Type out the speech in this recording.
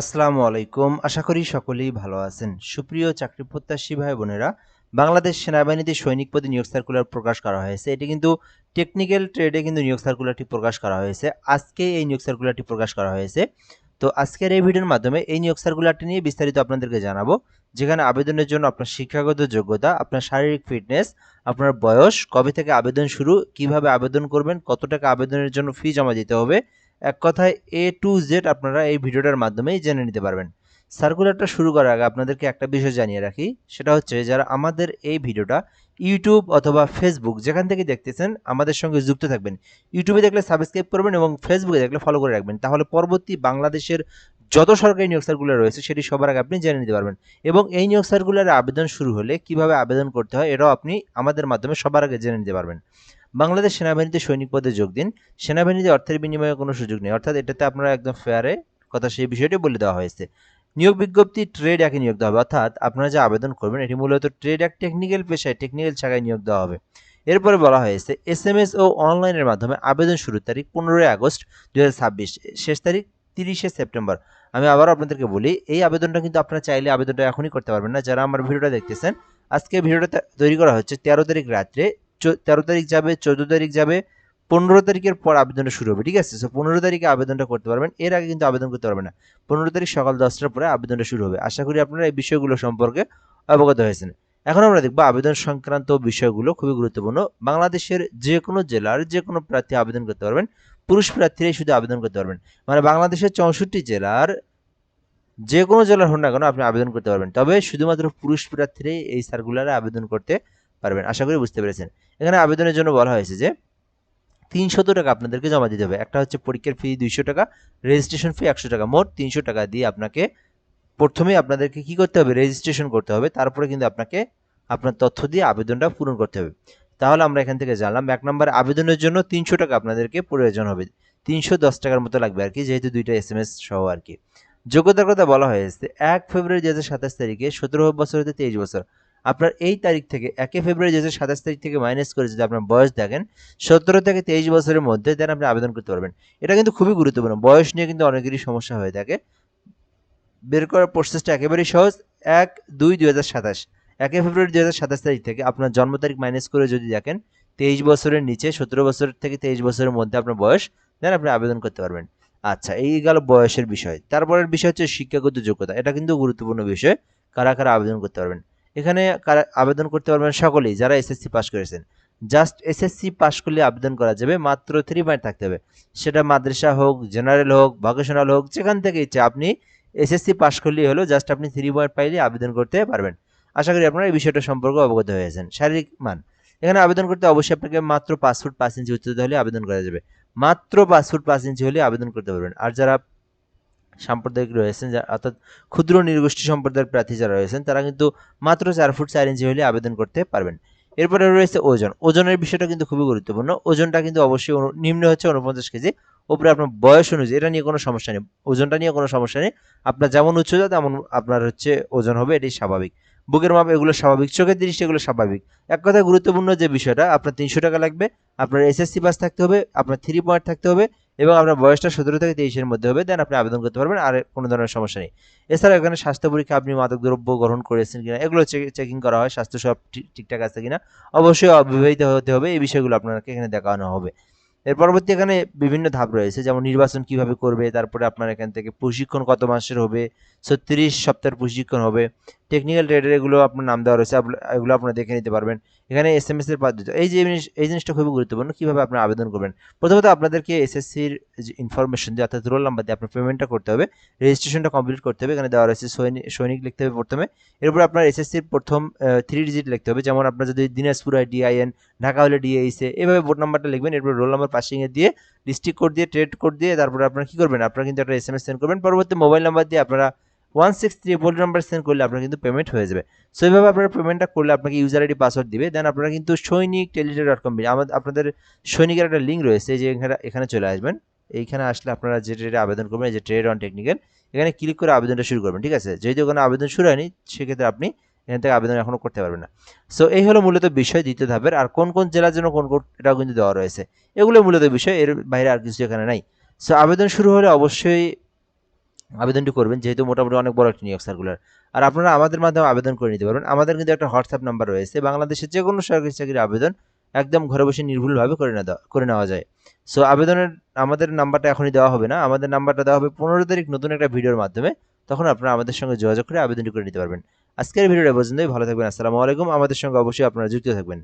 আসসালামু আলাইকুম। আশা করি সকলেই ভালো আছেন। সুপ্রিয় চাকরি প্রত্যাশী ভাই বোনেরা, বাংলাদেশ সেনাবাহিনীতে সৈনিক পদে নিয়োগ সার্কুলার প্রকাশ করা হয়েছে। এটি কিন্তু টেকনিক্যাল ট্রেডে কিন্তু নিয়োগ সার্কুলারটি প্রকাশ করা হয়েছে। আজকে এই নিয়োগ সার্কুলারটি প্রকাশ করা হয়েছে। তো আজকের এই ভিডিওর মাধ্যমে এই নিয়োগ সার্কুলারটি নিয়ে বিস্তারিত আপনাদেরকে জানাবো। যেখানে আবেদনের জন্য আপনার শিক্ষাগত যোগ্যতা, আপনার শারীরিক ফিটনেস, আপনার বয়স, কবে থেকে আবেদন শুরু, কিভাবে আবেদন করবেন, কত টাকা আবেদনের জন্য ফি জমা দিতে হবে, এক কথায় এ টু জেড আপনারা এই ভিডিওটার মাধ্যমেই জেনে নিতে পারবেন। সার্কুলারটা শুরু করার আগে আপনাদেরকে একটা বিষয় জানিয়ে রাখি, সেটা হচ্ছে যারা আমাদের এই ভিডিওটা ইউটিউব অথবা ফেসবুক যেখান থেকে দেখতেছেন আমাদের সঙ্গে যুক্ত থাকবেন। ইউটিউবে দেখলে সাবস্ক্রাইব করবেন এবং ফেসবুকে দেখলে ফলো করে রাখবেন, তাহলে পরবর্তী বাংলাদেশের যত সরকারি নিয়োগ সার্কুলার রয়েছে সেটি সবার আগে আপনি জেনে নিতে পারবেন। এবং এই নিয়োগ সার্কুলারে আবেদন শুরু হলে কিভাবে আবেদন করতে হয় এটাও আপনি আমাদের মাধ্যমে সবার আগে জেনে নিতে পারবেন। বাংলাদেশ সেনাবাহিনীতে সৈনিক পদে যোগ দিন। সেনাবাহিনীতে অর্থের বিনিময়ে কোনো সুযোগ নেই, অর্থাৎ এটাতে আপনারা একদম ফেয়ারে কথা সেই বিষয়টি বলে দেওয়া হয়েছে। নিয়োগ বিজ্ঞপ্তি ট্রেড অ্যাক্টে নিয়োগ দেওয়া হবে, অর্থাৎ আপনারা যে আবেদন করবেন এটি মূলত ট্রেড অ্যাক্ট টেকনিক্যাল পেশায় টেকনিক্যাল শাখায় নিয়োগ দেওয়া হবে। এরপরে বলা হয়েছে এসএমএস ও অনলাইনের মাধ্যমে আবেদন শুরুর তারিখ 15 আগস্ট 2026, শেষ তারিখ 30 সেপ্টেম্বর। আমি আবারও আপনাদেরকে বলি, এই আবেদনটা কিন্তু আপনারা চাইলে আবেদনটা এখনই করতে পারবেন না। যারা আমার ভিডিওটা দেখতেছেন, আজকে ভিডিওটা তৈরি করা হচ্ছে 13 তারিখ রাত্রে। 13 তারিখ যাবে, 14 তারিখ যাবে, 15 তারিখের পর আবেদনটা শুরু হবে, ঠিক আছে? সো 15 তারিখে আবেদনটা করতে পারবেন, এর আগে কিন্তু আবেদন করতে পারবেন না। 15 তারিখ সকাল 10টার পরে আবেদনটা শুরু হবে। আশা করি আপনারা এই বিষয়গুলো সম্পর্কে অবগত হয়েছেন। এখন আমরা দেখবো আবেদন সংক্রান্ত বিষয়গুলো, খুবই গুরুত্বপূর্ণ। বাংলাদেশের যে কোনো জেলার যে কোনো প্রার্থী আবেদন করতে পারবেন, পুরুষ প্রার্থীরাই শুধু আবেদন করতে পারবেন। মানে বাংলাদেশের 64 জেলার যে কোনো জেলার হন না কেন আপনি আবেদন করতে পারবেন, তবে শুধুমাত্র পুরুষ প্রার্থীরাই এই সার্কুলারে আবেদন করতে পারবেন। আশা করি বুঝতে পেরেছেন। এখানে আবেদনের জন্য বলা হয়েছে যে 300 টাকা আপনাদেরকে জমা দিতে হবে। একটা হচ্ছে পরীক্ষার ফি 200 টাকা, রেজিস্ট্রেশন ফি 100 টাকা, মোট 300 টাকা দিয়ে আপনাকে প্রথমেই আপনাদেরকে কি করতে হবে, রেজিস্ট্রেশন করতে হবে। তারপরে কিন্তু আপনাকে আপনার তথ্য দিয়ে আবেদনটা পূরণ করতে হবে। তাহলে আমরা এখান থেকে জানলাম 1 নম্বর, আবেদনের জন্য 300 টাকা আপনাদেরকে প্রয়োজন হবে। 310 টাকার মতো লাগবে আর কি, যেহেতু দুইটা এসএমএস সহ আর কি। যোগ্যতার কথা বলা হয়েছে 1 ফেব্রুয়ারি 2027 তারিখে 17 বছর হতে 23 বছর। আপনার এই তারিখ থেকে 1 ফেব্রুয়ারি 2027 তারিখ থেকে মাইনাস করে যদি আপনার বয়স দেখেন 17 থেকে 23 বছরের মধ্যে, দেন আপনি আবেদন করতে পারবেন। এটা কিন্তু খুবই গুরুত্বপূর্ণ, বয়স নিয়ে কিন্তু অনেকেরই সমস্যা হয়ে থাকে। বের করার প্রসেসটা একেবারেই সহজ। 1/2/2027, 1 ফেব্রুয়ারি 2027 তারিখ থেকে আপনার জন্ম তারিখ মাইনাস করে যদি দেখেন 23 বছরের নিচে, 17 বছর থেকে 23 বছরের মধ্যে আপনার বয়স, দেন আপনি আবেদন করতে পারবেন। আচ্ছা, এই গেল বয়সের বিষয়। তারপরের বিষয় হচ্ছে শিক্ষাগত যোগ্যতা। এটা কিন্তু গুরুত্বপূর্ণ বিষয়, কারা কারা আবেদন করতে পারবেন। এখানে কারা আবেদন করতে পারবেন, সকলেই যারা এসএসসি পাস করেছেন। জাস্ট এসএসসি পাস করলে আবেদন করা যাবে, মাত্র 3 পয়েন্ট থাকতে হবে। সেটা মাদ্রাসা হোক, জেনারেল হোক, ভোকেশনাল হোক, যেখান থেকে ইচ্ছে আপনি এসএসসি পাস করলেই হলো, জাস্ট আপনি 3 পয়েন্ট পাইলে আবেদন করতে পারবেন। আশা করি আপনারা এই বিষয়টা সম্পর্কে অবগত হয়েছেন। শারীরিক মান, এখানে আবেদন করতে অবশ্যই আপনাকে মাত্র 5 ফুট 5 ইঞ্চি উচ্চতা হলে আবেদন করা যাবে। মাত্র 5 ফুট 5 ইঞ্চি হলে আবেদন করতে পারবেন। আর যারা সাম্প্রদায়িক রয়েছেন, অর্থাৎ ক্ষুদ্র নৃগোষ্ঠী সম্প্রদায়ের প্রার্থী যারা রয়েছেন, তারা কিন্তু মাত্র 4 ফুট 4 ইঞ্চি হলে আবেদন করতে পারবেন। এরপরে রয়েছে ওজন। ওজনের বিষয়টা কিন্তু খুবই গুরুত্বপূর্ণ। ওজনটা কিন্তু অবশ্যই নিম্ন হচ্ছে 49 কেজি, উপরে আপনার বয়স অনুযায়ী, এটা নিয়ে কোনো সমস্যা নেই, ওজনটা নিয়ে কোনো সমস্যা নেই। আপনার যেমন উচ্চতা তেমন আপনার হচ্ছে ওজন হবে, এটাই স্বাভাবিক। বুকের মাপ এগুলো স্বাভাবিক, চোখের দৃষ্টি এগুলো স্বাভাবিক। এক কথায় গুরুত্বপূর্ণ যে বিষয়টা, আপনার 300 টাকা লাগবে, আপনার এসএসসি পাস থাকতে হবে, আপনার 3 পয়েন্ট থাকতে হবে, এবং আপনার বয়সটা 17 থেকে 23-এর মধ্যে হবে, দেন আপনি আবেদন করতে পারবেন, আর কোনো ধরনের সমস্যা নেই। এছাড়া এখানে স্বাস্থ্য পরীক্ষা, আপনি মাদকদ্রব্য গ্রহণ করেছেন কিনা এগুলো চেকিং করা হয়, স্বাস্থ্য সব ঠিকঠাক আছে কিনা। অবশ্যই অবিবাহিত হতে হবে, এই বিষয়গুলো আপনাকে এখানে দেখানো হবে। এর পরবর্তী এখানে বিভিন্ন ধাপ রয়েছে, যেমন নির্বাচন কিভাবে করবে, তারপরে আপনার এখান থেকে প্রশিক্ষণ কত মাসের হবে, 36 সপ্তাহের প্রশিক্ষণ হবে। টেকনিক্যাল ট্রেডের এগুলো আপনার নাম দেওয়া রয়েছে, এগুলো আপনারা দেখে নিতে পারবেন। এখানে এসএমএস এর পদ্ধতি, এই জিনিসটা খুবই গুরুত্বপূর্ণ, কিভাবে আপনি আবেদন করবেন। প্রথমত আপনাদেরকে এসএসসির যে ইনফরমেশন দিয়ে, অর্থাৎ রোল নাম্বার দিয়ে আপনার পেমেন্টটা করতে হবে, রেজিস্ট্রেশনটা কমপ্লিট করতে হবে। এখানে দেওয়া রয়েছে সৈনিক লিখতে হবে প্রথমে। এরপর আপনার এসএসসির প্রথম 3 ডিজিট লিখতে হবে, যেমন আপনার যদি দিনাজপুর হয় ডিআইএন, ঢাকা হলে ডিএইসে, এভাবে বোর্ড নাম্বারটা লিখবেন। এরপর রোল নাম্বার পাসিংয়ে দিয়ে, ডিস্ট্রিক্ট কোড দিয়ে, ট্রেড কোড দিয়ে, তারপরে আপনারা কি করবেন, আপনারা কিন্তু একটা এসএমএস সেন্ড করবেন। পরবর্তী মোবাইল নাম্বার দিয়ে আপনারা 163 নাম্বার সেন্ড করলে আপনার কিন্তু পেমেন্ট হয়ে যাবে। সো এইভাবে আপনারা পেমেন্টটা করলে আপনাকে ইউজার আইডি পাসওয়ার্ড দিবে, দেন আপনারা কিন্তু সৈনিক টেলিটক.com, আপনাদের সৈনিকের একটা লিঙ্ক রয়েছে, যে এখানে চলে আসবেন। এইখানে আসলে আপনারা যে ট্রেডে আবেদন করবেন, এই যে ট্রেড অন টেকনিক্যাল, এখানে ক্লিক করে আবেদনটা শুরু করবেন, ঠিক আছে? যেহেতু ওখানে আবেদন শুরু হয়নি, সেক্ষেত্রে আপনি এখান থেকে আবেদন এখনো করতে পারবেন না। সো এই হলো মূলত বিষয় দ্বিতীয় ধাপের। আর কোন কোন জেলার জন্য কোন কোন, এটাও কিন্তু দেওয়া রয়েছে। এগুলো মূলত বিষয়, এর বাইরে আর কিছু এখানে নাই। সো আবেদন শুরু হলে অবশ্যই আবেদনটি করবেন, যেহেতু মোটামুটি অনেক বড় একটা নিয়োগ সার্কুলার। আর আপনারা আমাদের মাধ্যমে আবেদন করে নিতে পারবেন। আমাদের কিন্তু একটা হোয়াটসঅ্যাপ নাম্বার রয়েছে। বাংলাদেশের যে কোনো সরকারি চাকরির আবেদন একদম ঘরে বসে নির্ভুলভাবে করে নেওয়া যায়। সো আবেদনের আমাদের নাম্বারটা এখনই দেওয়া হবে না। আমাদের নাম্বারটা দেওয়া হবে 15 তারিখ নতুন একটা ভিডিওর মাধ্যমে। তখন আপনারা আমাদের সঙ্গে যোগাযোগ করে আবেদনটি করে নিতে পারবেন। আজকের ভিডিওটা এ পর্যন্তই। ভালো থাকবেন। আসসালামু আলাইকুম। আমাদের সঙ্গে অবশ্যই আপনারা যুক্ত থাকবেন।